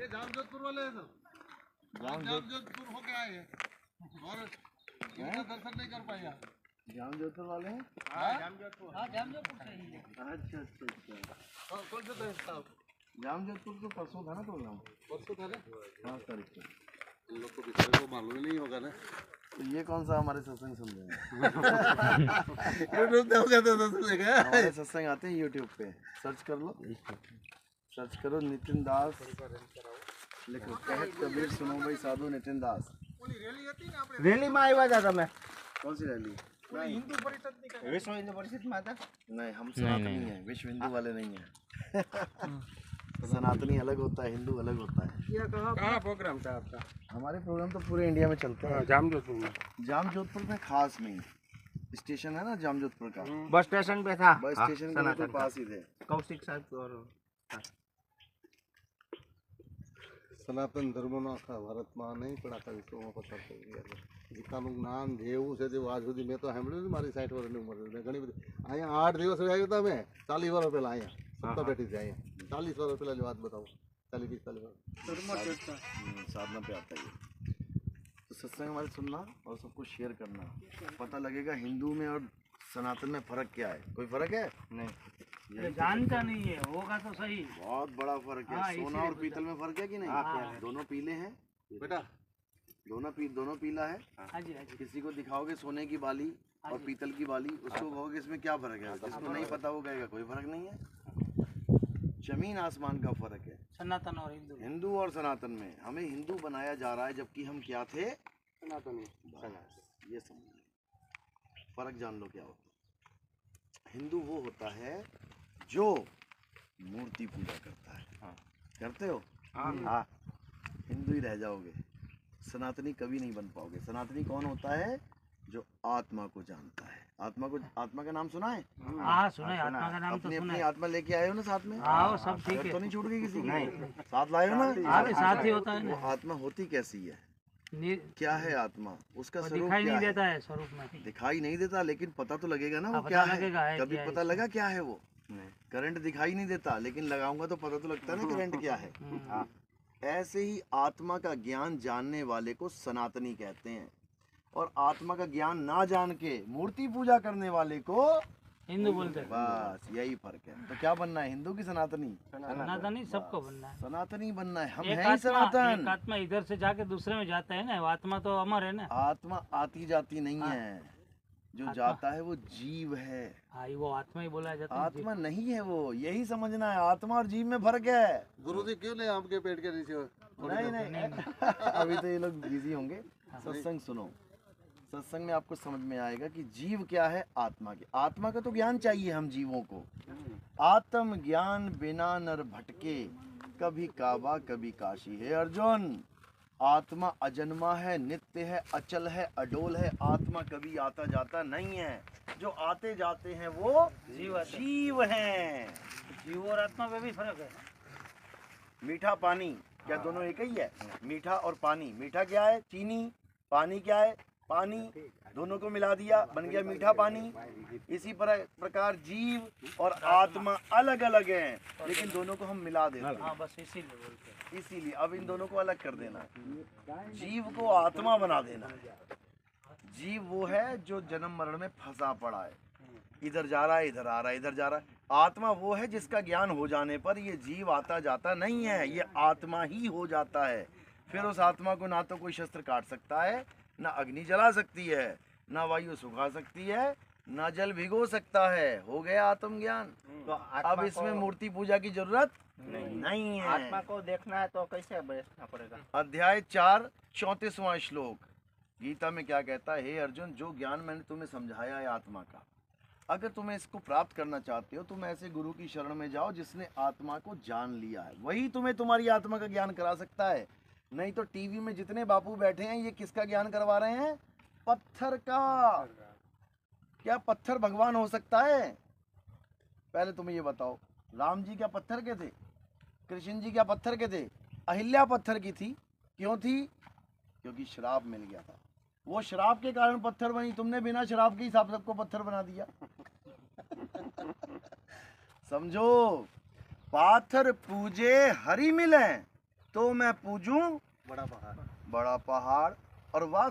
ये जामजोधपुर वाले हैं सर, जामजोधपुर होके आए हैं और इनका दर्शन नहीं कर पाए यहाँ। जामजोधपुर वाले हैं? हाँ जामजोधपुर से ही है। अच्छा अच्छा अच्छा। कौन से थे साहब? जामजोधपुर तो परसों था ना प्रोग्राम? परसों था ना? 5 तारीख को। इन लोग को बेचारे को मालूम ही नहीं होगा ना। तो ये कौन सा हमारे सत्संग सुन रहे हैं? यूट्यूब पे हो गया था सुनेगा। हमारे सत्संग आते हैं यूट्यूब पे, सर्च कर लो, सर्च करो नितिन दास, लिखो कहत कबीर सुनो भाई साधु नितिन दास। रैली में आया था मैं। कौन सी रैली? हिंदू परिषद विश्व हिंदू परिषद में था। नहीं, हम सनातनी हैं, विश्व हिंदू वाले नहीं हैं। सनातनी अलग होता है, हिंदू अलग होता है। कहाँ प्रोग्राम था आपका? हमारे प्रोग्राम तो पूरे इंडिया में चलते हैं। जामजोधपुर में। जामजोधपुर में खास में स्टेशन है ना जामजोधपुर का, बस स्टेशन पे था। बस स्टेशन के बिल्कुल पास ही थे। कौशिक साहब और સનાતન ધર્મનો આખા ભારતમાં નહીં પણ આખા વિશ્વમાં પસાર થઈ ગયા છે. ગીતાનું જ્ઞાન જેવું છે તેવું આજ સુધી મેં તો સાંભળ્યું છે મારી 60 વર્ષની ઉંમરે. મેં ઘણી બધી અહીંયા 8 દિવસ આવ્યો હતા મેં 40 વર્ષ પહેલાં અહીંયા સત્તા બેઠી છે અહીંયા 40 વર્ષ પહેલાંની વાત बताऊँ 40-45 વર્ષ साधना पे आता है। तो सत्संग हमारे सुनना और सबको शेयर करना, पता लगेगा हिंदू में और सनातन में फर्क क्या है। कोई फर्क है? नहीं, जानता नहीं है, होगा तो सही। बहुत बड़ा फर्क है। सोना और पीतल में फर्क है कि नहीं? दोनों पीले हैं बेटा. दोनों पीला है। हाँ जी हाँ जी। किसी को दिखाओगे सोने की बाली और पीतल की बाली, उसको कहोगे इसमें क्या फर्क है, जिसको नहीं पता वो कहेगा कोई फर्क नहीं है। जमीन आसमान का फर्क है सनातन और हिंदू और सनातन में। हमें हिंदू बनाया जा रहा है जबकि हम क्या थे? सनातनी। ये समझिए, फर्क जान लो क्या होता है। हिंदू वो होता है जो मूर्ति पूजा करता है। हाँ। करते हो? हाँ। हिंदू ही रह जाओगे, सनातनी कभी नहीं बन पाओगे। सनातनी कौन होता है? जो आत्मा को जानता है। आत्मा का नाम सुना है? हाँ सुना है, आत्मा का नाम तो अपनी सुना अपनी है। आत्मा लेके आए हो ना साथ में? हाँ सब ठीक तो है। नहीं छूट गई किसी की? नहीं। साथ लाए हो ना? आगे साथ ही होता है वो ना। आत्मा होती कैसी है? नि- क्या है आत्मा? उसका वो स्वरूप दिखाई क्या नहीं है? देता है स्वरूप में। दिखाई नहीं देता, लेकिन पता तो लगेगा ना वो हाँ, क्या पता लगेगा है। है कभी क्या है पता इसका। लगा क्या है वो? करंट दिखाई नहीं देता, लेकिन लगाऊंगा तो पता तो लगता है ना करंट क्या है। ऐसे ही आत्मा का ज्ञान जानने वाले को सनातनी कहते हैं, और आत्मा का ज्ञान ना जान के मूर्ति पूजा करने वाले को हिंदू बोलते हैं। बस यही फर्क है। तो क्या बनना है, हिंदू की सनातनी? सनातनी सबको बनना है। सनातनी बनना है। हम एक हैं ही सनातन। एक आत्मा इधर से जाके दूसरे में जाता है ना, वो आत्मा तो अमर है ना। आत्मा आती जाती नहीं है, जो जाता है वो जीव है। हाँ वो आत्मा ही बोला जाता है। आत्मा नहीं है वो, यही समझना है। आत्मा और जीव में फर्क है। गुरुजी क्यों नहीं आपके पेट के नीचे? नहीं अभी तो ये लोग बिजी होंगे। सत्संग सुनो, सत्संग में आपको समझ में आएगा कि जीव क्या है आत्मा के। आत्मा का तो ज्ञान चाहिए हम जीवों को। आत्म ज्ञान बिना नर भटके, कभी काबा कभी काशी। है अर्जुन, आत्मा अजन्मा है, नित्य है, अचल है, अडोल है। आत्मा कभी आता जाता नहीं है। जो आते जाते हैं वो जीव हैं। जीव और आत्मा में भी फर्क है। मीठा पानी क्या दोनों एक ही है? मीठा और पानी। मीठा क्या है? चीनी। पानी क्या है? पानी। दोनों को मिला दिया बन गया मीठा पानी। इसी प्रकार जीव और आत्मा अलग अलग हैं, लेकिन दोनों को हम मिला देते हैं। हाँ बस इसीलिए बोलते हैं। इसीलिए अब इन दोनों को अलग कर देना है। जीव को आत्मा बना देना है। जीव वो है जो जन्म मरण में फंसा पड़ा है, इधर जा रहा है, इधर आ रहा है, इधर जा रहा है। आत्मा वो है जिसका ज्ञान हो जाने पर ये जीव आता जाता नहीं है, ये आत्मा ही हो जाता है। फिर उस आत्मा को ना तो कोई शस्त्र काट सकता है, ना अग्नि जला सकती है, ना वायु सुखा सकती है, ना जल भिगो सकता है। हो गया आत्मज्ञान। तो अब इसमें मूर्ति पूजा की जरूरत नहीं है। आत्मा को देखना है तो कैसे बैठना पड़ेगा? अध्याय 4 34वां श्लोक गीता में क्या कहता है? हे अर्जुन, जो ज्ञान मैंने तुम्हें समझाया है आत्मा का, अगर तुम्हें इसको प्राप्त करना चाहते हो, तुम ऐसे गुरु की शरण में जाओ जिसने आत्मा को जान लिया है। वही तुम्हें तुम्हारी आत्मा का ज्ञान करा सकता है। नहीं तो टीवी में जितने बापू बैठे हैं, ये किसका ज्ञान करवा रहे हैं? पत्थर का। क्या पत्थर भगवान हो सकता है? पहले तुम्हें ये बताओ, राम जी क्या पत्थर के थे? कृष्ण जी क्या पत्थर के थे? अहिल्या पत्थर की थी। क्यों थी? क्योंकि श्राप मिल गया था। वो श्राप के कारण पत्थर बनी। तुमने बिना श्राप के हिसाब सबको पत्थर बना दिया। समझो, पाथर पूजे हरि मिले, तो मैं पूजूं बड़ा पहाड़। बड़ा पहाड़ और वह